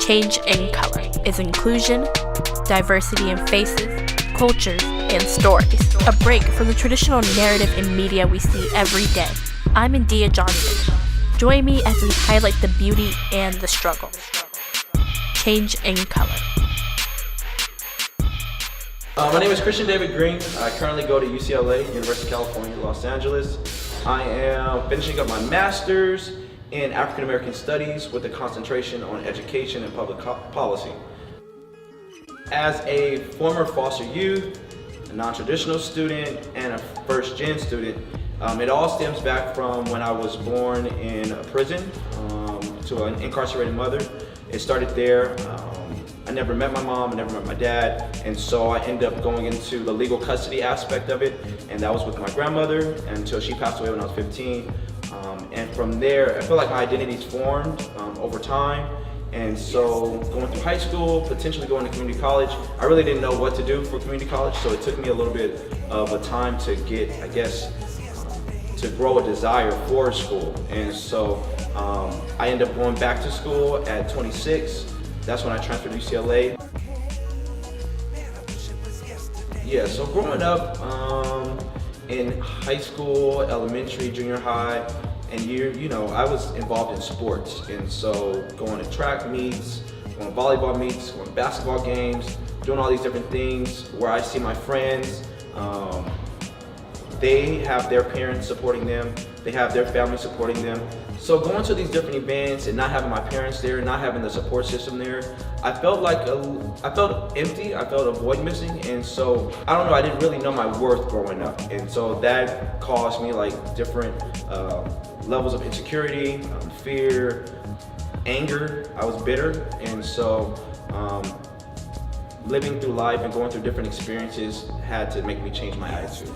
Change in Color is inclusion, diversity in faces, cultures, and stories. A break from the traditional narrative in media we see every day. I'm India Johnson. Join me as we highlight the beauty and the struggle. Change in Color. My name is Christian David Green. I currently go to UCLA, University of California, Los Angeles. I am finishing up my master's in African American Studies with a concentration on education and public policy. As a former foster youth, a non-traditional student, and a first-gen student, it all stems back from when I was born in a prison to an incarcerated mother. It started there. I never met my mom, I never met my dad, and so I ended up going into the legal custody aspect of it, and that was with my grandmother until she passed away when I was 15. And from there, I feel like my identity's formed over time, and so going through high school, potentially going to community college, I really didn't know what to do for community college, so it took me a little bit of a time to get, I guess, to grow a desire for school. And so I ended up going back to school at 26. That's when I transferred to UCLA. Yeah, so growing up in high school, elementary, junior high, and you know, I was involved in sports. And so going to track meets, going to volleyball meets, going to basketball games, doing all these different things where I see my friends, they have their parents supporting them, they have their family supporting them. So going to these different events and not having my parents there, not having the support system there, I felt empty, I felt a void missing, and so, I don't know, I didn't really know my worth growing up. And so that caused me like different levels of insecurity, fear, anger. I was bitter, and so living through life and going through different experiences had to make me change my attitude.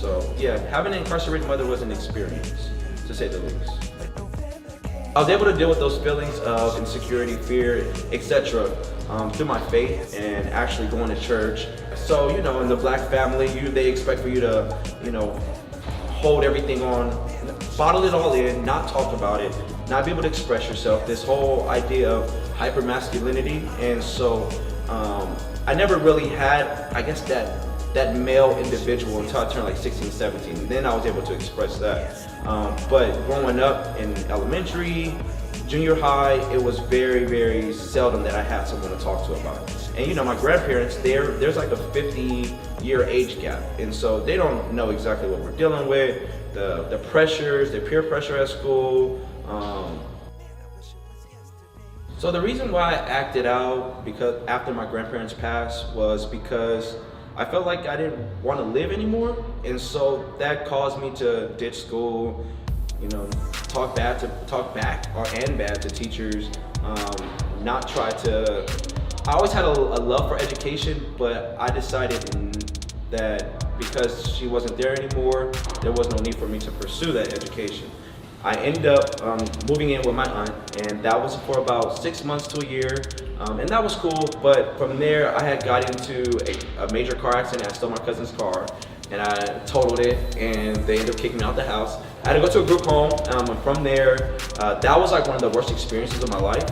So yeah, having an incarcerated mother was an experience, to say the least. I was able to deal with those feelings of insecurity, fear, etc. Through my faith and actually going to church. So, you know, in the black family, they expect for you to, you know, hold everything on, bottle it all in, not talk about it, not be able to express yourself, this whole idea of hyper-masculinity. And so I never really had, I guess, that male individual until I turned like 16, 17. And then I was able to express that. But growing up in elementary, junior high, it was very, very seldom that I had someone to talk to about it. And you know, my grandparents, there's like a 50-year age gap. And so they don't know exactly what we're dealing with, the pressures, the peer pressure at school. So the reason why I acted out because after my grandparents passed was because I felt like I didn't want to live anymore, and so that caused me to ditch school, you know, talk back to teachers, not try to. I always had a love for education, but I decided that because she wasn't there anymore, there was no need for me to pursue that education. I ended up moving in with my aunt, and that was for about 6 months to a year, and that was cool. But from there, I had got into a major car accident. I stole my cousin's car, and I totaled it, and they ended up kicking me out the house. I had to go to a group home, and from there, that was like one of the worst experiences of my life.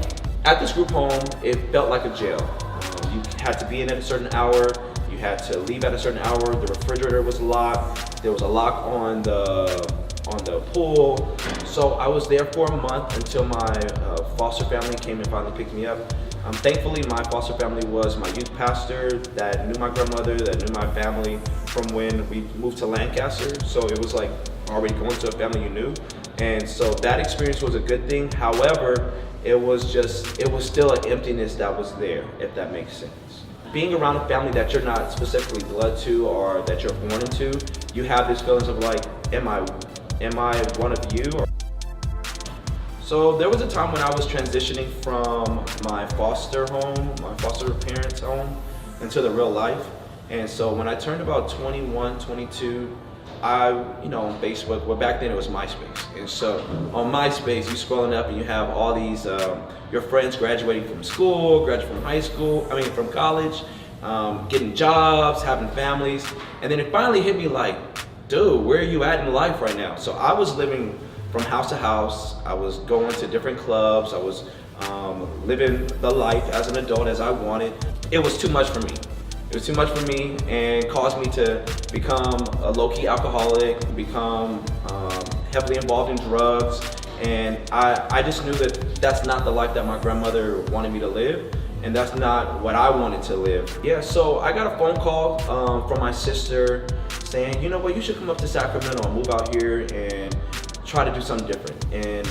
At this group home, it felt like a jail. You had to be in at a certain hour, you had to leave at a certain hour, the refrigerator was locked, there was a lock on the pool. So I was there for a month until my foster family came and finally picked me up. Thankfully, my foster family was my youth pastor that knew my grandmother, that knew my family from when we moved to Lancaster. So it was like already going to a family you knew. And so that experience was a good thing. However, it was still an emptiness that was there, if that makes sense. Being around a family that you're not specifically blood to or that you're born into, you have these feelings of like, am I one of you? So there was a time when I was transitioning from my foster parents' home into the real life. And so when I turned about 21, 22, on Facebook, well, back then it was MySpace. And so on MySpace, you scrolling up and you have all these, your friends graduating from school, graduating from college, getting jobs, having families. And then it finally hit me like, dude, where are you at in life right now? So I was living from house to house. I was going to different clubs. I was living the life as an adult as I wanted. It was too much for me. It was too much for me and caused me to become a low-key alcoholic, become heavily involved in drugs, and I just knew that that's not the life that my grandmother wanted me to live, and that's not what I wanted to live. Yeah, so I got a phone call from my sister saying, you know what, you should come up to Sacramento and move out here and try to do something different. And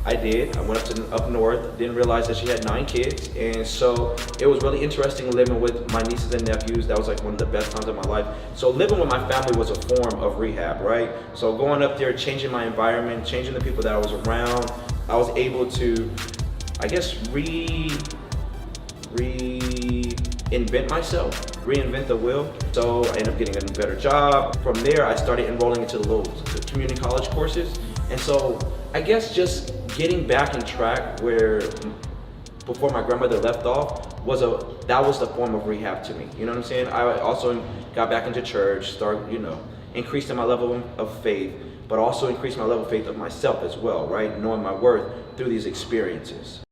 I did. I went up north, didn't realize that she had 9 kids, and so it was really interesting living with my nieces and nephews. That was like one of the best times of my life. So living with my family was a form of rehab, right? So going up there, changing my environment, changing the people that I was around, I was able to, I guess, reinvent myself, reinvent the wheel. So I ended up getting a better job. From there, I started enrolling into the community college courses. And so I guess just getting back in track where before my grandmother left off that was the form of rehab to me. You know what I'm saying? I also got back into church, increasing my level of faith, but also increased my level of faith of myself as well, right? Knowing my worth through these experiences.